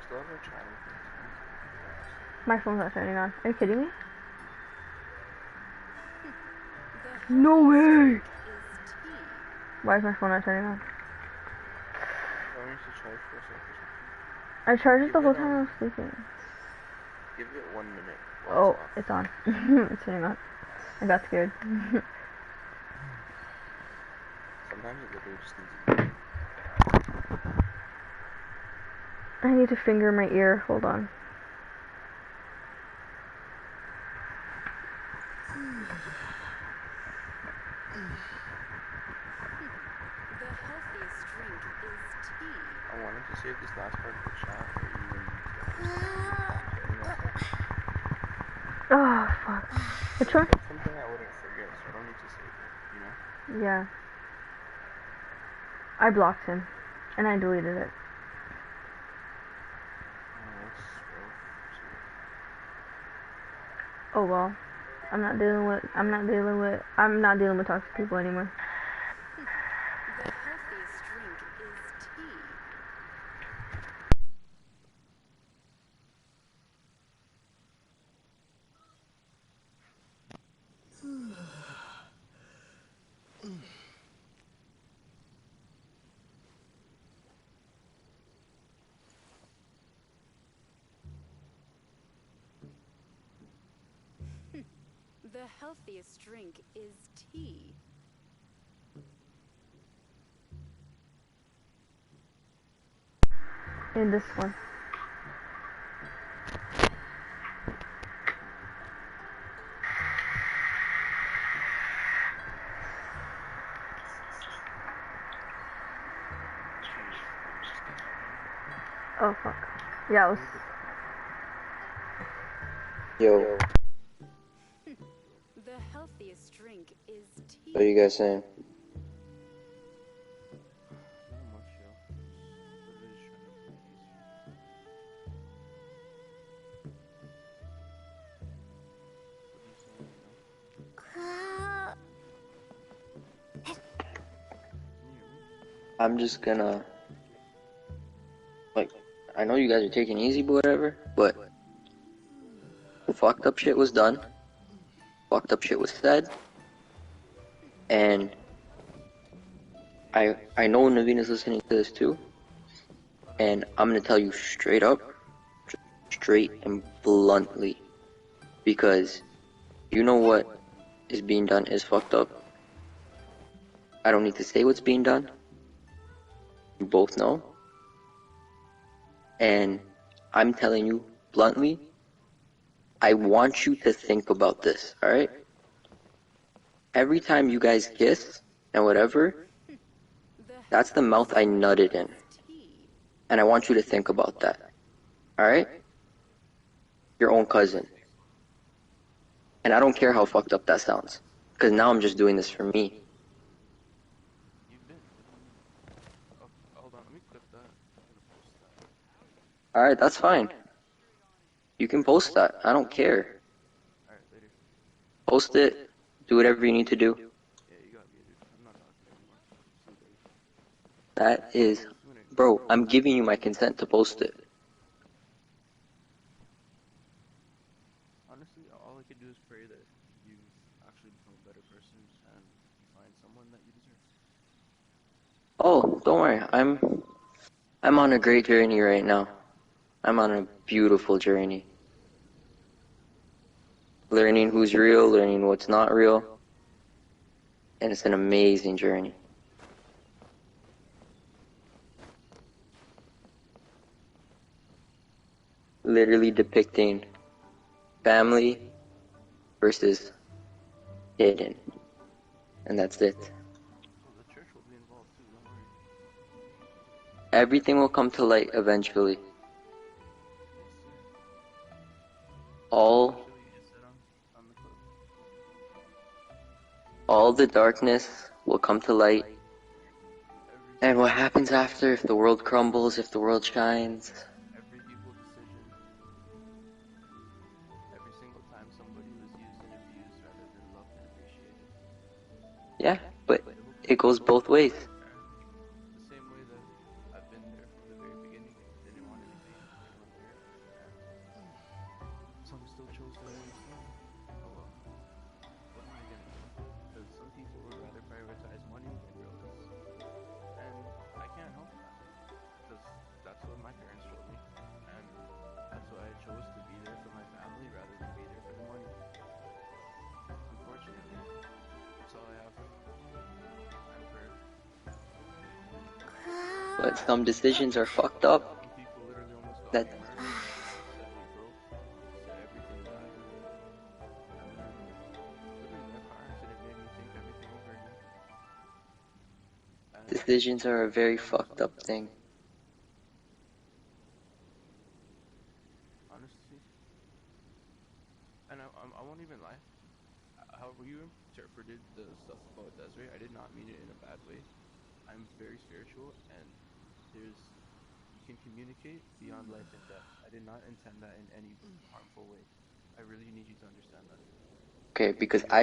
still have our chatting things. My phone's not turning on. Are you kidding me? No way! Why is my phone not turning on? I need to charge for a second. I charged it the whole time I was sleeping. Give it 1 minute. Oh, it's on. It's turning on. I got scared. Sometimes it literally just needs I need to finger my ear. Hold on. I wanted to save this last part of the chat for you. Oh, fuck. Which one? That's something I wouldn't forget, so I don't need to save it, you know? Yeah. I blocked him. And I deleted it. Oh well. I'm not dealing with toxic people anymore. The healthiest drink is tea. The healthiest drink is tea. In this one. Oh fuck. Yeah, it was... Yo. The healthiest drink is tea. What are you guys saying? I'm just gonna, like, I know you guys are taking it easy, but whatever, but fucked up shit was done, fucked up shit was said, and I know Naveena's listening to this too, and I'm gonna tell you straight up, straight and bluntly, because you know what is being done is fucked up. I don't need to say what's being done. You both know. And I'm telling you bluntly, I want you to think about this, alright? Every time you guys kiss and whatever, that's the mouth I nutted in. And I want you to think about that. Alright? Your own cousin. And I don't care how fucked up that sounds. Because now I'm just doing this for me. Alright, that's fine. You can post that. I don't care. Post it. Do whatever you need to do. That is... Bro, I'm giving you my consent to post it. Honestly, all I could do is pray that you actually become a better person and find someone that you deserve. Oh, don't worry. I'm on a great journey right now. I'm on a beautiful journey. Learning who's real, learning what's not real. And it's an amazing journey. Literally depicting family versus hidden. And that's it. The church will be involved too, don't worry. Everything will come to light eventually. All the darkness will come to light. And what happens after, if the world crumbles, if the world shines? Every evil decision, every single time somebody was used and abused rather than loved and appreciated. Yeah, but it goes both ways. The same way that I've been there from the very beginning, didn't want anything, still chose to stay. Oh well, what am I gonna do? Because some people would rather prioritize money than realness, and I can't help that because that's what my parents showed me, and that's why I chose to be there for my family rather than be there for the money. Unfortunately, that's all I have. I'm hurt. But some decisions are fucked up. Some people literally almost got That me murdered. Said we broke. Said everything bad. And then literally that car accident made me think everything over again. And decisions are a very I was fucked up thing. honestly, and I won't even lie. However you interpreted the stuff about Desiree, I did not mean it in a bad way. I'm very spiritual, and there's you can communicate beyond life and death. I did not intend that in any harmful way. I really need you to understand that. Okay, because I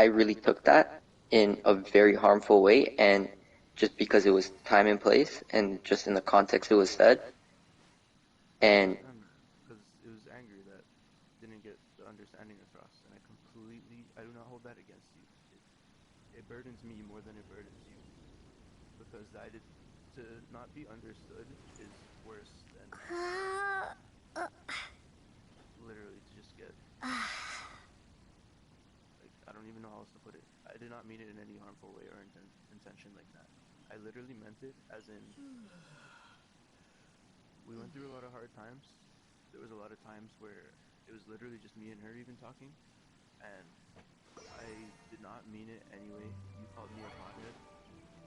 really took that in a very harmful way, and just because it was time and place, and just in the context it was said, I and understand that because it was anger that didn't get the understanding across, and I do not hold that against you. It burdens me more than it burdens you because I did to not be understood is worse than literally to just get like I don't even know how else to put it. I did not mean it in any harmful way or intention like that. I literally meant it as in we went through a lot of hard times. There was a lot of times where it was literally just me and her even talking, and I did not mean it anyway. You called me a pothead,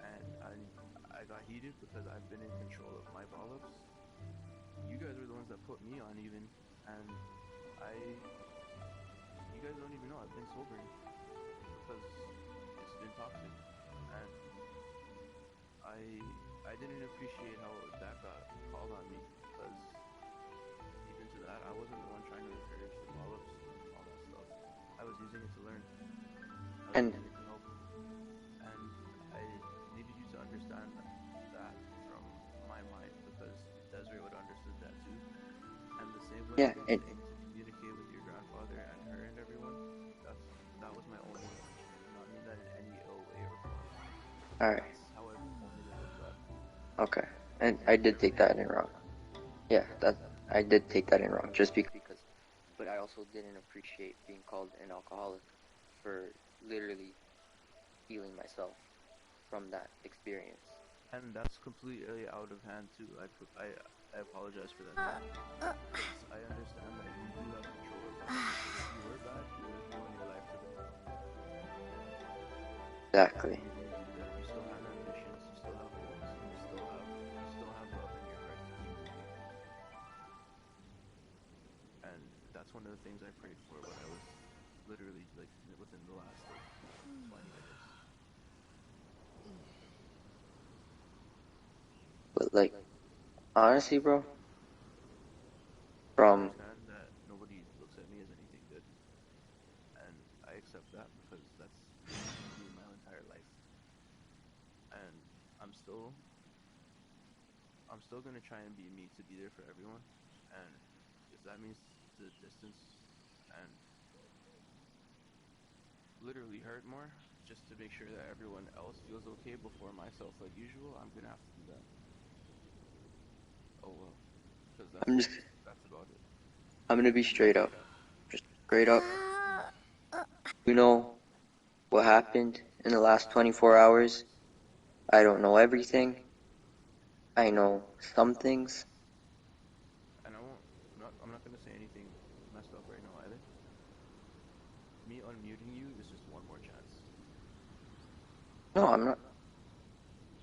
and I got heated because I've been in control of my vollups. You guys were the ones that put me on even, and I you guys don't even know I've been sobering because it's been toxic, and I didn't appreciate how that got called on me because even to that I wasn't the one trying to encourage the vollups and all that stuff. I was using it to learn. I was and using it to help, and I needed you to understand that from my mind because Desiree would have understood that too. And the same way yeah, I've been and saying to communicate with your grandfather and her and everyone, that was my only intention. I did not mean that in any ill way or form. all right, That's how I've only been looked at. okay, and I And did take that in wrong. Yeah, that I did take that in wrong, just because. But I also didn't appreciate being called an alcoholic for literally healing myself from that experience. that's completely out of hand too. I apologize for that too, because I understand that you do have control of that. Because if you were bad, you would have thrown your life to the ground. Exactly. You didn't do that. You still have ambitions. You still have goals. You still have love in your heart to keep doing. And that's one of the things I prayed for when I was literally like within the last like 20 minutes. But like honestly, bro, I from understand that nobody looks at me as anything good, and I accept that because that's been me my entire life. And I'm still I'm still gonna try and be me to be there for everyone. And if that means to distance and literally hurt more just to make sure that everyone else feels okay before myself like usual, I'm gonna have to do that. Oh well, because I'm just that's about it. I'm gonna be straight up, just straight up. You know what happened in the last 24 hours? I don't know everything. I know some things. And I'm not gonna say anything messed up right now either. Me unmuting you is just one more chance. No, I'm not.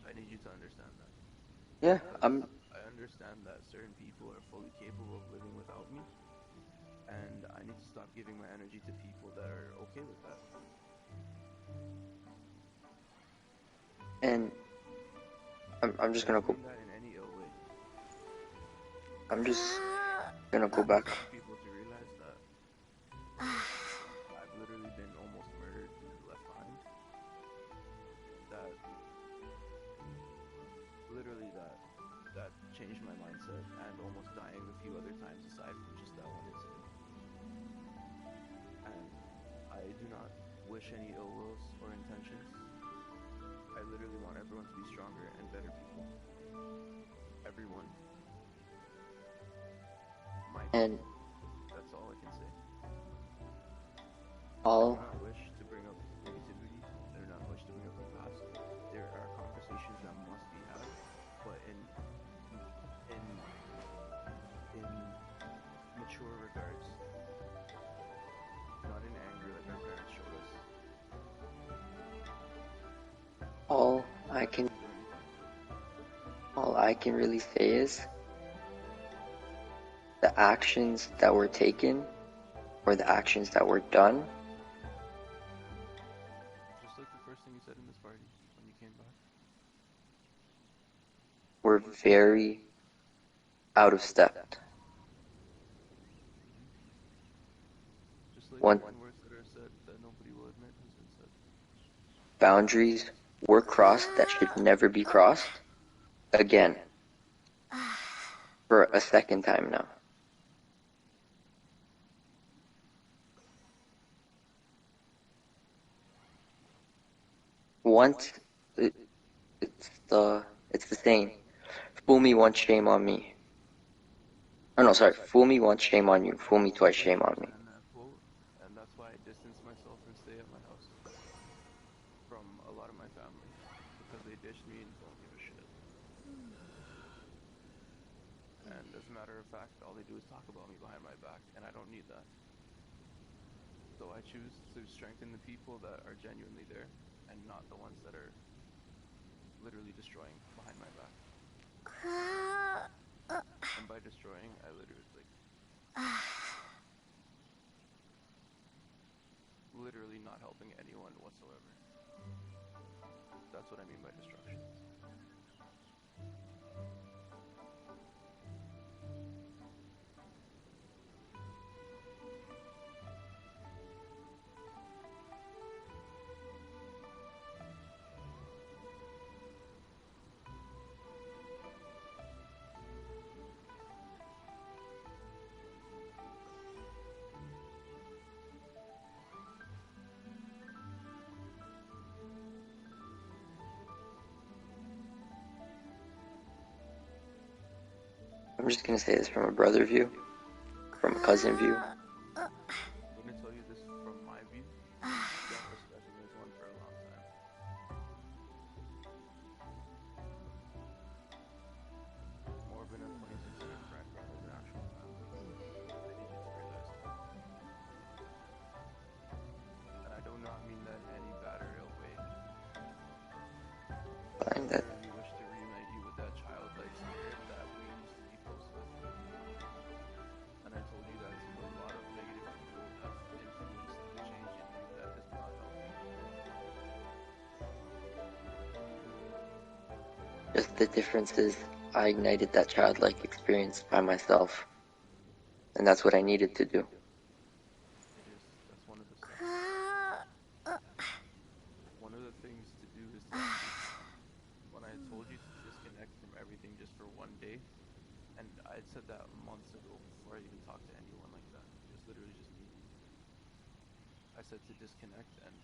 I need you to understand that Yeah, because I'm. I understand that certain people are fully capable of living without me, and I need to stop giving my energy to people that are okay with that. And I'm I just gonna don't go. mean that in any ill way. I'm just gonna I go just back. want people to realize that I've literally been almost murdered and left behind. That literally that changed my mindset and almost dying a few other times aside from just that one incident. I do not wish any ill wills or intentions. I literally want everyone to be stronger and better people. Everyone. My And people. That's all I can say. I do all not wish to bring up negativity. I do not wish to bring up the past. There are conversations that must be had, but in in mature regards, not in anger like our parents showed us. all I That can doesn't do anything. all I can really say is the actions that were taken or the actions that were done Just like the first thing you said in this party when you came back. were very out of step. Just like One, certain words that are said that nobody will admit has been said. boundaries were crossed that should never be crossed again for a second time now. Once it's the saying, fool me once, shame on me. Oh no, sorry, fool me once, shame on you. Fool me twice, I shame on me. understand that quote, and that's why I distance myself and stay at my house from a lot of my family because they ditched me and don't give a shit. And as a matter of fact, all they do is talk about me behind my back, and I don't need that. So I choose to strengthen the people that are genuinely there, and not the ones that are literally destroying behind my back. And by destroying, I literally literally not helping anyone whatsoever. That's what I mean by destruction. I'm just gonna say this from a brother view, from a cousin view. I'm gonna tell you this from my view. Don't respect me as one for a long time. More of an acquaintance and a friend rather than actual family. I need you to realize that. And I do not mean that in any bad or ill way. I Find that literally wish to reunite you with that childlike spirit that we used to be close with. And I told you that to a lot of negative people have influenced the change in you that has not helped you. just the difference is I ignited that childlike experience by myself, and that's what I needed to do. It is. That's one of the steps. One of the things to do is to actually when I told you to disconnect from everything just for one day, and I had said that months ago before I even talked to anyone like that. It was literally just me. I said to disconnect and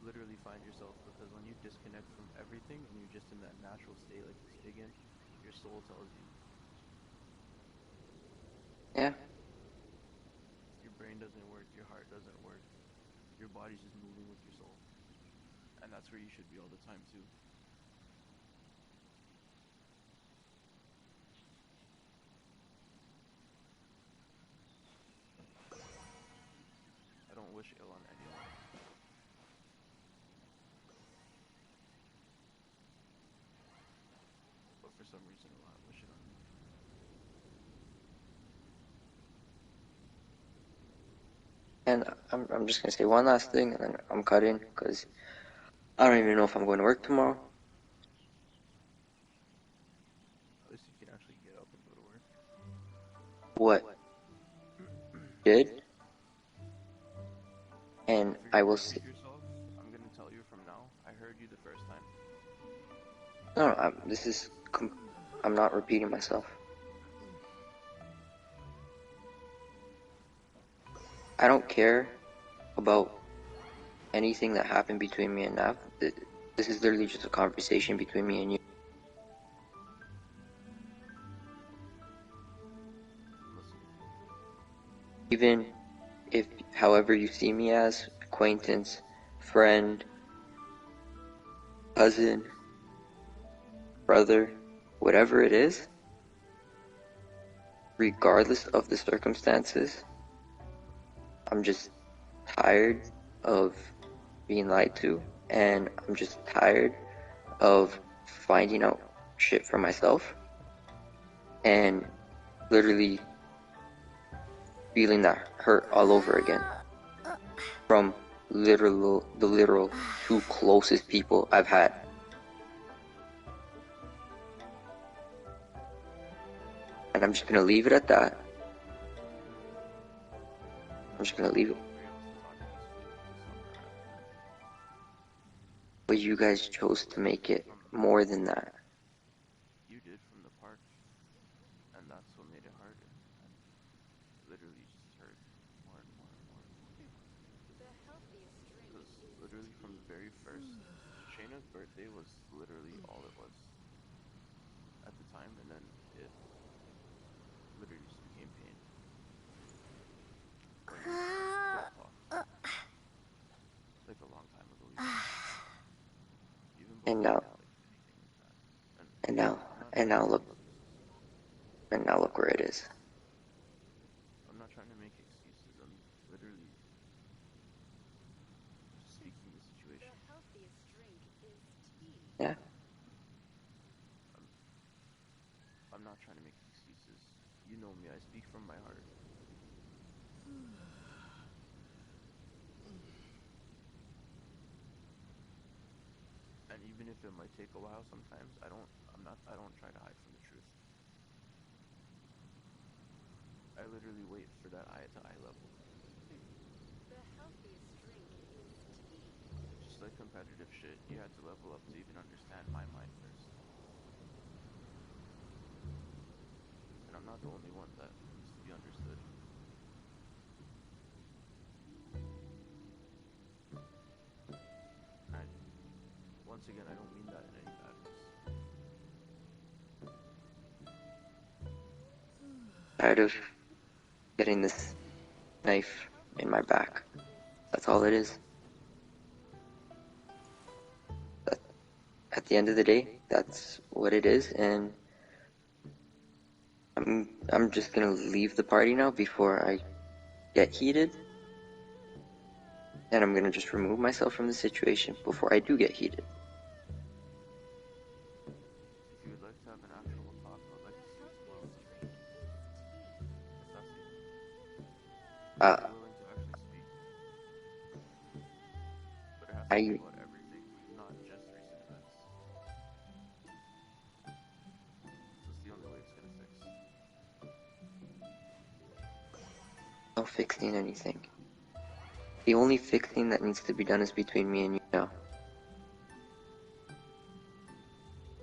literally find yourself because when you disconnect from everything and you're just in that natural state like this pig in, your soul tells you. Yeah, Your brain doesn't work, your heart doesn't work, your body's just moving with your soul. And that's where you should be all the time too. I don't wish ill on anyone. But for some reason a lot wish it on me. and I'm just gonna say one last thing, and then I'm cutting because I don't even know if I'm going to work tomorrow. At least you can actually get up and go to work. What did, and If you're I gonna will say, repeat yourself, I'm gonna tell you from now. I heard you the first time. no, I'm not repeating myself. I don't care about anything that happened between me and Nav. This is literally just a conversation between me and you. Listen, Even if, however you see me as, acquaintance, friend, cousin, brother, whatever it is, regardless of the circumstances, I'm just tired of being lied to, and I'm just tired of finding out shit for myself and literally feeling that hurt all over again from the literal two closest people I've had. And I'm just gonna leave it at that. I'm just gonna leave it. But you guys chose to make it more than that. you did from the park, and that's what made it harder. And literally just hurt more and more and more and more. The healthiest drink Because is literally from the very first, Shayna's birthday was literally all it was at the time, and then it literally just became pain. When real talk, like a long time ago, even And before now, like anything like that. And and now, I'm not and trying to now make look, excuses. and now look where it is. I'm not trying to make excuses. I'm literally just speaking the the situation. healthiest drink is tea. Yeah. I'm I'm not trying to make excuses. You know me. I speak from my heart. And even if it might take a while sometimes, I don't try to hide from the truth. I literally wait for that eye to eye level. The healthiest drink is tea. Just like competitive shit, you had to level up to even understand my mind first. And I'm not the only one that needs to be understood. And once again, I don't mean that in any bad ways. Tired of getting this knife in my back. That's all it is. That, at the end of the day, that's what it is, and I'm just gonna leave the party now before I get heated. And I'm gonna just remove myself from the situation before I do get heated. If you would like to have an actual talk, I would like The to see you tomorrow. healthiest drink is tea. Asasi, Uh, are you willing to actually speak? But it has to be I about everything, not just recent events. That's the only way it's gonna fix. no fixing anything. The only fixing that needs to be done is between me and you now.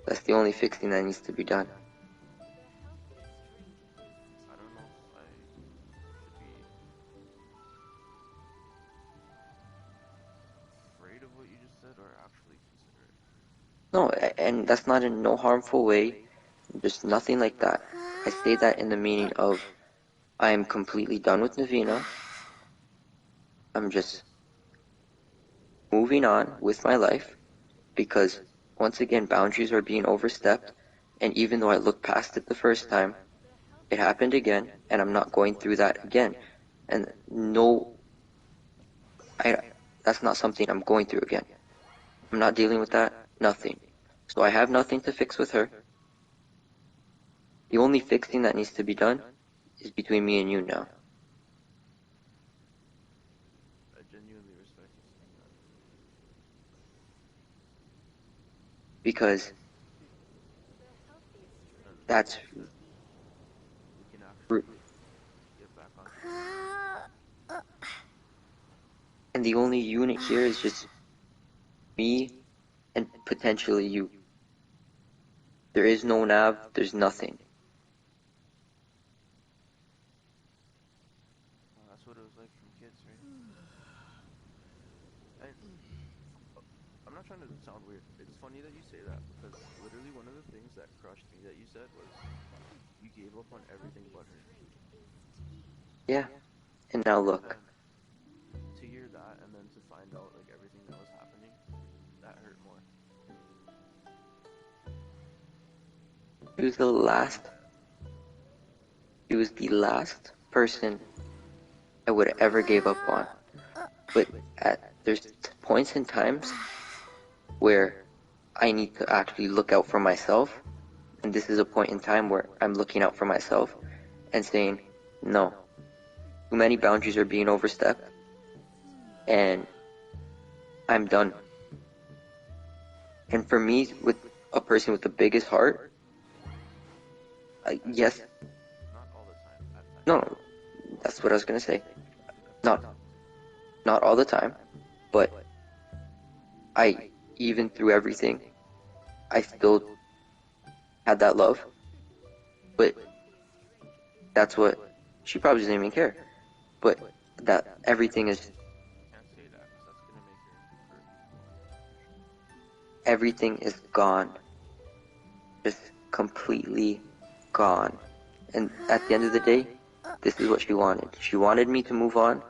That's the only fixing that needs to be done. The healthiest drink is tea. I don't know if I should be afraid of what you just said or actually consider it. No, and that's not in no harmful way. Just nothing like that. I say that in the meaning of I am completely done with Navina. I'm just moving on with my life because once again boundaries are being overstepped, and even though I looked past it the first time, it happened again, and I'm not going through that again. And no, that's not something I'm going through again. I'm not dealing with that, nothing. So I have nothing to fix with her. The only fixing that needs to be done is between me and you now. I genuinely respect you saying that. Because The healthiest drink And like that's I said, we can actually get back on track. and the only unit here is just me and potentially you. There is no Nav, there's nothing. Well, that's what it was like from kids, right? touched me that you said was you gave up on everything but her. Yeah. And now look. And to hear that and then to find out like everything that was happening, that hurt more. She was the last. She was the last person I would have ever gave up on. But there's points and times where I need to actually look out for myself. And this is a point in time where I'm looking out for myself and saying, no, too many boundaries are being overstepped. And I'm done. And for me, with a person with the biggest heart, yes, Not all the time. At times. no, that's what I was gonna say. Not all the time, but even through everything, I still had that love. But that's what, she probably doesn't even care. But that everything is, Can't say that because that's gonna make her hurt more. everything is gone. Just completely gone. And at the end of the day, this is what she wanted. She wanted me to move on.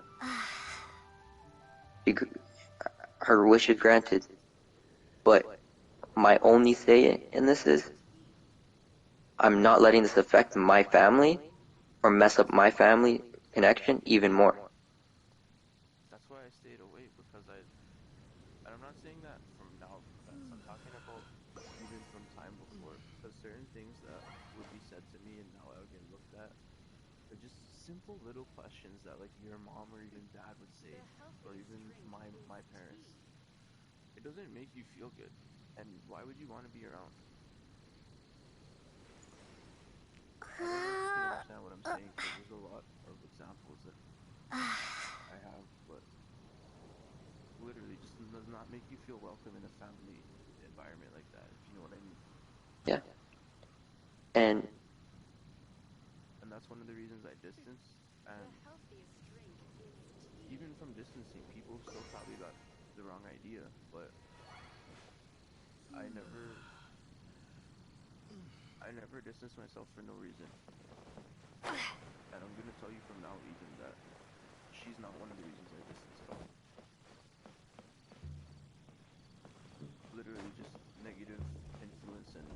Her wish is granted. But my only say in this is, I'm not letting this affect my family or mess up my family connection even more. That's why I stayed away because and I'm not saying that from now. I'm talking about even from time before because certain things that would be said to me and how I would get looked at are just simple little questions that like your mom or even dad would say, or even my parents. It doesn't make you feel good, and why would you want to be around? I don't know if you can understand what I'm saying because there's a lot of examples that I have, but literally just does not make you feel welcome in a family environment like that, if you know what I mean. Yeah. And That's one of the reasons I distance. And even from distancing, people still probably got the wrong idea, but I never distanced myself for no reason. And I'm gonna tell you from now even that she's not one of the reasons I distance at all. Literally just negative influence and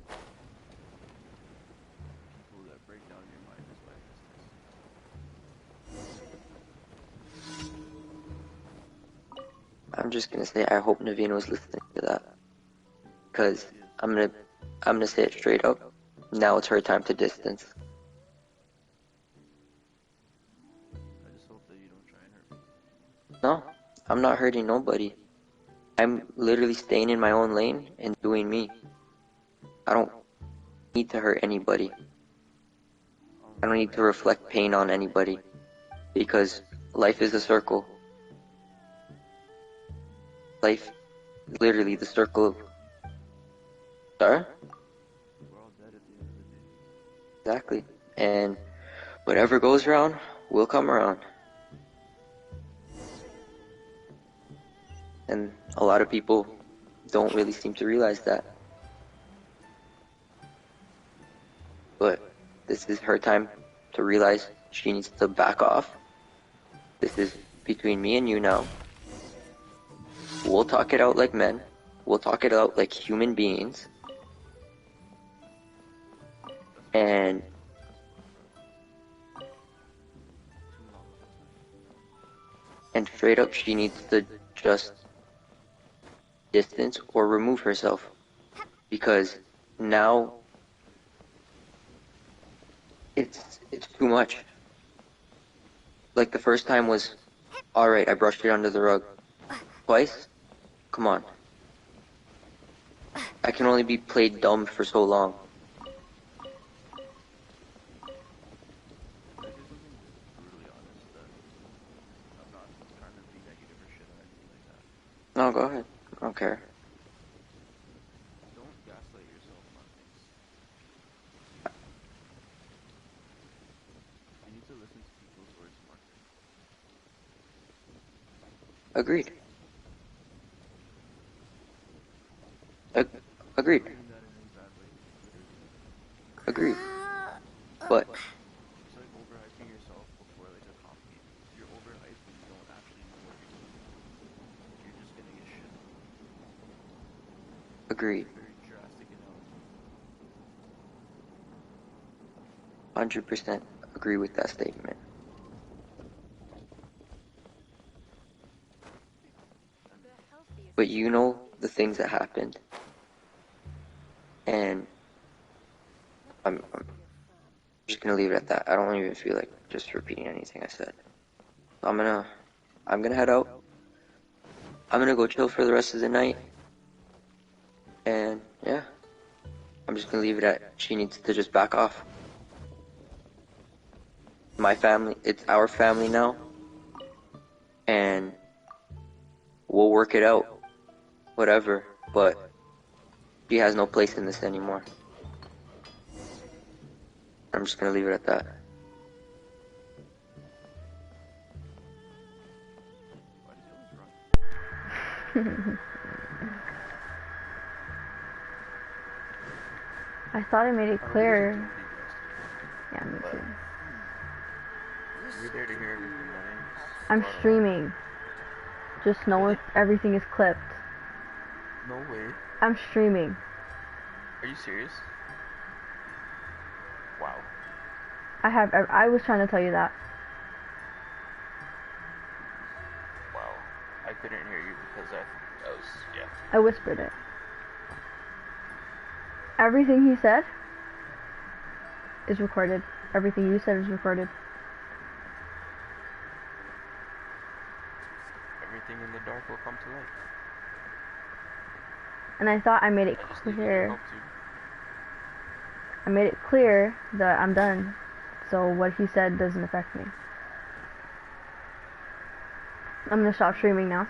people that break down your mind is why I distance. I'm just gonna say, I hope Naveen was listening to that. Because I'm gonna say it straight up. Now it's her time to distance. I just hope that you don't try and hurt me. No, I'm not hurting nobody. I'm literally staying in my own lane and doing me. I don't need to hurt anybody. I don't need to reflect pain on anybody. Because life is a circle. Life, literally the circle of... Sorry? We're all dead at the end of the day. Exactly. And whatever goes around will come around. And a lot of people don't really seem to realize that. But this is her time to realize she needs to back off. This is between me and you now. We'll talk it out like men. We'll talk it out like human beings. And straight up, she needs to just distance or remove herself. Because now it's too much. Like the first time was, alright, I brushed it under the rug. Twice? Come on. I can only be played dumb for so long. Can I say something brutally honest that I'm not trying to be negative or shit or anything like that? No, go ahead. I don't care. Don't gaslight yourself on things. You need to listen to people's words more. Agreed. I Agreed. don't mean that in any bad way, literally. Agreed. But It's like overhyping yourself before like a comp game. You're overhyped when you don't actually know what you're doing. You're just gonna get shit on. agreed. Very drastic analogy. 100% agree with that statement. The healthiest But you know the things that happened, and I'm just gonna leave it at that. I don't even feel like just repeating anything I said. I'm gonna head out. I'm gonna go chill for the rest of the night, and yeah, I'm just gonna leave it at she needs to just back off. My family, it's our family now, and we'll work it out, whatever, but she has no place in this anymore. I'm just gonna leave it at that. Why does he always run? I thought I made it I really clear. didn't believe yesterday, Yeah, me but too. you're there to hear everything that I I'm thought about. streaming. Just know Really? everything is clipped. No way. I'm streaming. Are you serious? Wow. I was trying to tell you that. Wow. I couldn't hear you because I was, yeah. I whispered it. Everything he said is recorded. Everything you said is recorded. Everything in the dark will come to light. And I thought I made it I just needed your clear. help too. I made it clear that I'm done. So what he said doesn't affect me. I'm gonna stop streaming now.